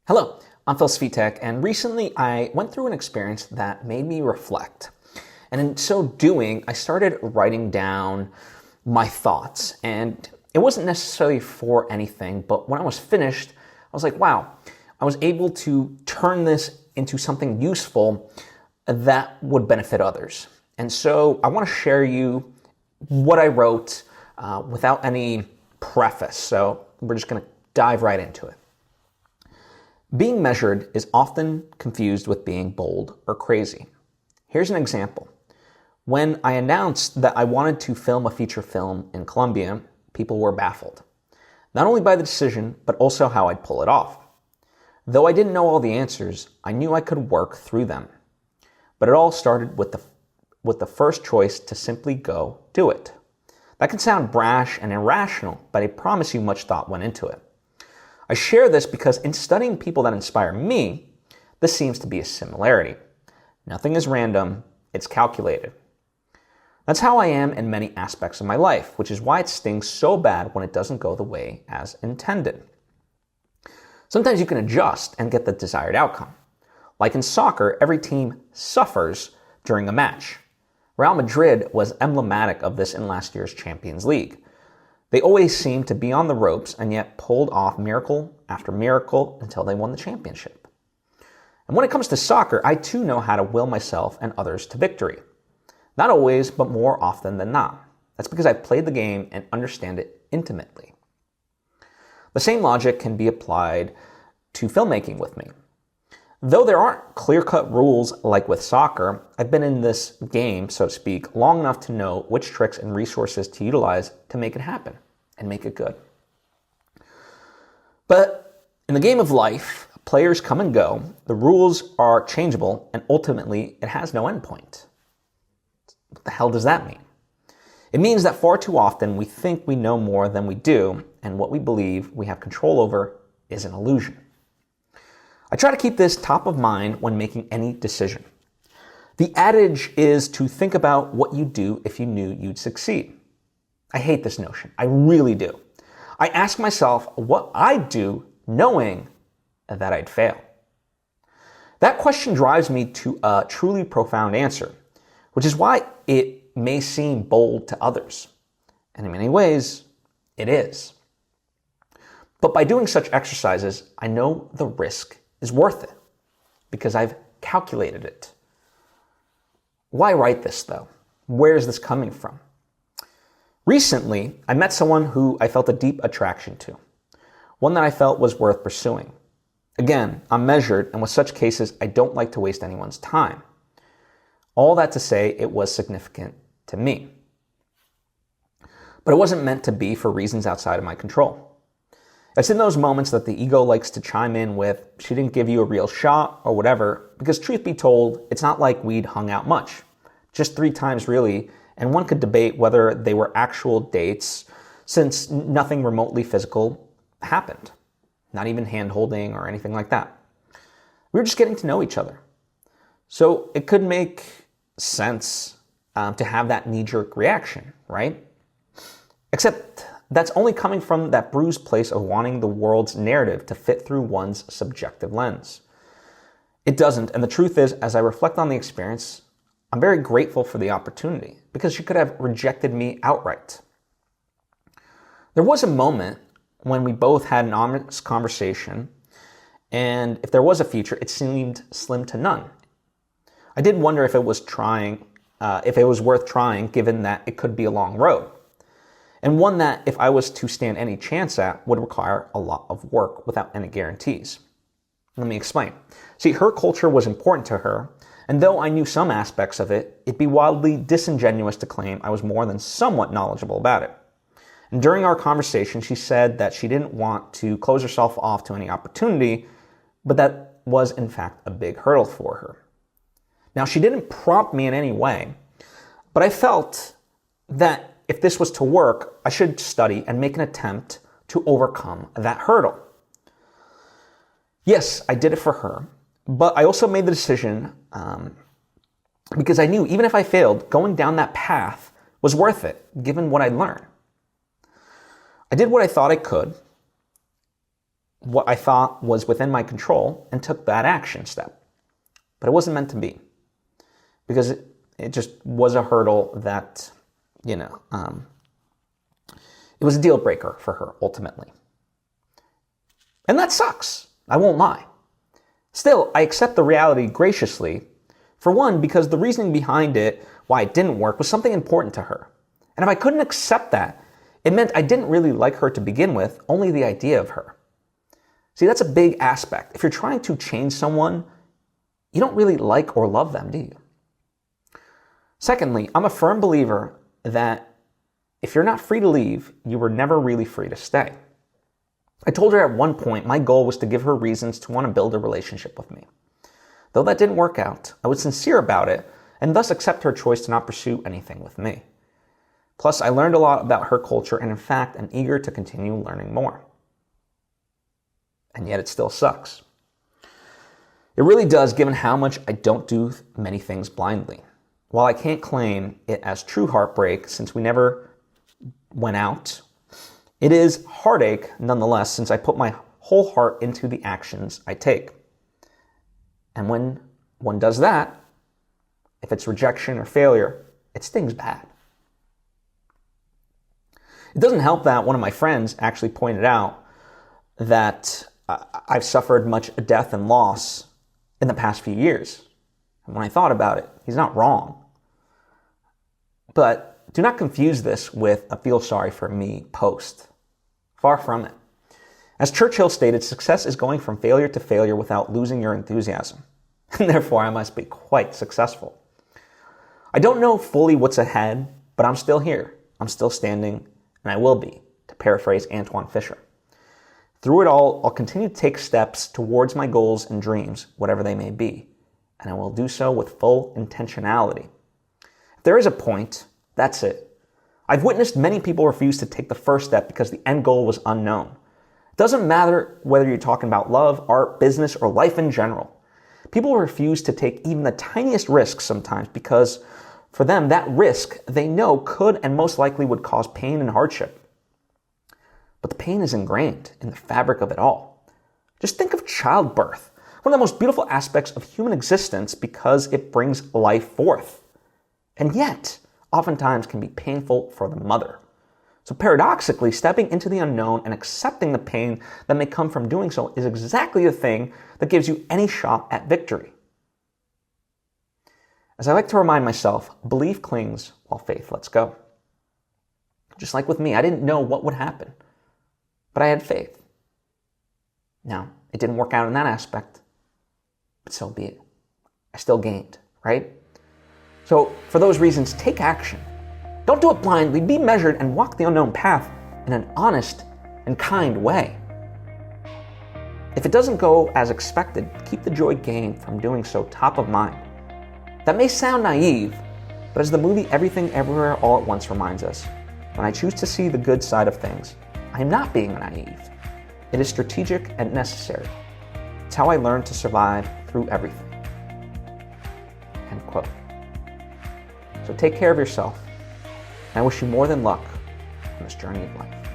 Hello, I'm Svitek, and recently I went through an experience that made me reflect. And in so doing, I started writing down my thoughts. And it wasn't necessarily for anything, but when I was finished, I was like, wow, I was able to turn this into something useful that would benefit others. And so I want to share you what I wrote without any preface. So we're just going to dive right into it. Being measured is often confused with being bold or crazy. Here's an example. When I announced that I wanted to film a feature film in Colombia, people were baffled. Not only by the decision, but also how I'd pull it off. Though I didn't know all the answers, I knew I could work through them. But it all started with the first choice to simply go do it. That can sound brash and irrational, but I promise you much thought went into it. I share this because in studying people that inspire me, this seems to be a similarity. Nothing is random, it's calculated. That's how I am in many aspects of my life, which is why it stings so bad when it doesn't go the way as intended. Sometimes you can adjust and get the desired outcome. Like in soccer, every team suffers during a match. Real Madrid was emblematic of this in last year's Champions League. They always seemed to be on the ropes and yet pulled off miracle after miracle until they won the championship. And when it comes to soccer, I too know how to will myself and others to victory. Not always, but more often than not. That's because I've played the game and understand it intimately. The same logic can be applied to filmmaking with me. Though there aren't clear-cut rules like with soccer, I've been in this game, so to speak, long enough to know which tricks and resources to utilize to make it happen and make it good. But in the game of life, players come and go, the rules are changeable, and ultimately it has no endpoint. What the hell does that mean? It means that far too often we think we know more than we do, and what we believe we have control over is an illusion. I try to keep this top of mind when making any decision. The adage is to think about what you'd do if you knew you'd succeed. I hate this notion. I really do. I ask myself what I'd do knowing that I'd fail. That question drives me to a truly profound answer, which is why it may seem bold to others. And in many ways, it is. But by doing such exercises, I know the risk is worth it because I've calculated it. Why write this though? Where is this coming from? Recently, I met someone who I felt a deep attraction to, one that I felt was worth pursuing. Again, I'm measured, and with such cases, I don't like to waste anyone's time. All that to say, it was significant to me. But it wasn't meant to be for reasons outside of my control. It's in those moments that the ego likes to chime in with, she didn't give you a real shot or whatever, because truth be told, it's not like we'd hung out much. Just 3 times really, and one could debate whether they were actual dates since nothing remotely physical happened. Not even hand-holding or anything like that. We were just getting to know each other. So it could make sense to have that knee-jerk reaction, right? Except that's only coming from that bruised place of wanting the world's narrative to fit through one's subjective lens. It doesn't, and the truth is, as I reflect on the experience, I'm very grateful for the opportunity, because she could have rejected me outright. There was a moment when we both had an honest conversation, and if there was a future, it seemed slim to none. I did wonder if it was worth trying, given that it could be a long road. And one that, if I was to stand any chance at, would require a lot of work without any guarantees. Let me explain. See, her culture was important to her, and though I knew some aspects of it, it'd be wildly disingenuous to claim I was more than somewhat knowledgeable about it. And during our conversation, she said that she didn't want to close herself off to any opportunity, but that was in fact a big hurdle for her. Now, she didn't prompt me in any way, but I felt that if this was to work, I should study and make an attempt to overcome that hurdle. Yes, I did it for her, but I also made the decision because I knew even if I failed, going down that path was worth it, given what I'd learned. I did what I thought I could, what I thought was within my control and took that action step. But it wasn't meant to be, because it just was a hurdle that, it was a deal breaker for her ultimately. And that sucks. I won't lie. Still, I accept the reality graciously. For one, because the reasoning behind it, why it didn't work, was something important to her. And if I couldn't accept that, it meant I didn't really like her to begin with, only the idea of her. See, that's a big aspect. If you're trying to change someone, you don't really like or love them, do you? Secondly, I'm a firm believer that if you're not free to leave, you were never really free to stay. I told her at one point my goal was to give her reasons to want to build a relationship with me. Though that didn't work out, I was sincere about it and thus accept her choice to not pursue anything with me. Plus, I learned a lot about her culture and in fact am eager to continue learning more. And yet it still sucks. It really does, given how much I don't do many things blindly. While I can't claim it as true heartbreak since we never went out, it is heartache nonetheless since I put my whole heart into the actions I take. And when one does that, if it's rejection or failure, it stings bad. It doesn't help that one of my friends actually pointed out that I've suffered much death and loss in the past few years. And when I thought about it, he's not wrong. But do not confuse this with a feel sorry for me post. Far from it. As Churchill stated, success is going from failure to failure without losing your enthusiasm. And therefore, I must be quite successful. I don't know fully what's ahead, but I'm still here. I'm still standing, and I will be, to paraphrase Antoine Fisher. Through it all, I'll continue to take steps towards my goals and dreams, whatever they may be, and I will do so with full intentionality. If there is a point, that's it. I've witnessed many people refuse to take the first step because the end goal was unknown. It doesn't matter whether you're talking about love, art, business, or life in general. People refuse to take even the tiniest risks sometimes because for them, that risk they know could and most likely would cause pain and hardship. But the pain is ingrained in the fabric of it all. Just think of childbirth, one of the most beautiful aspects of human existence because it brings life forth. And yet, oftentimes can be painful for the mother. So paradoxically, stepping into the unknown and accepting the pain that may come from doing so is exactly the thing that gives you any shot at victory. As I like to remind myself, belief clings while faith lets go. Just like with me, I didn't know what would happen, but I had faith. Now, it didn't work out in that aspect, but so be it. I still gained, right? So for those reasons, take action. Don't do it blindly, be measured and walk the unknown path in an honest and kind way. If it doesn't go as expected, keep the joy gained from doing so top of mind. That may sound naive, but as the movie Everything Everywhere All at Once reminds us, when I choose to see the good side of things, I am not being naive. It is strategic and necessary. It's how I learn to survive through everything. End quote. So take care of yourself, and I wish you more than luck on this journey of life.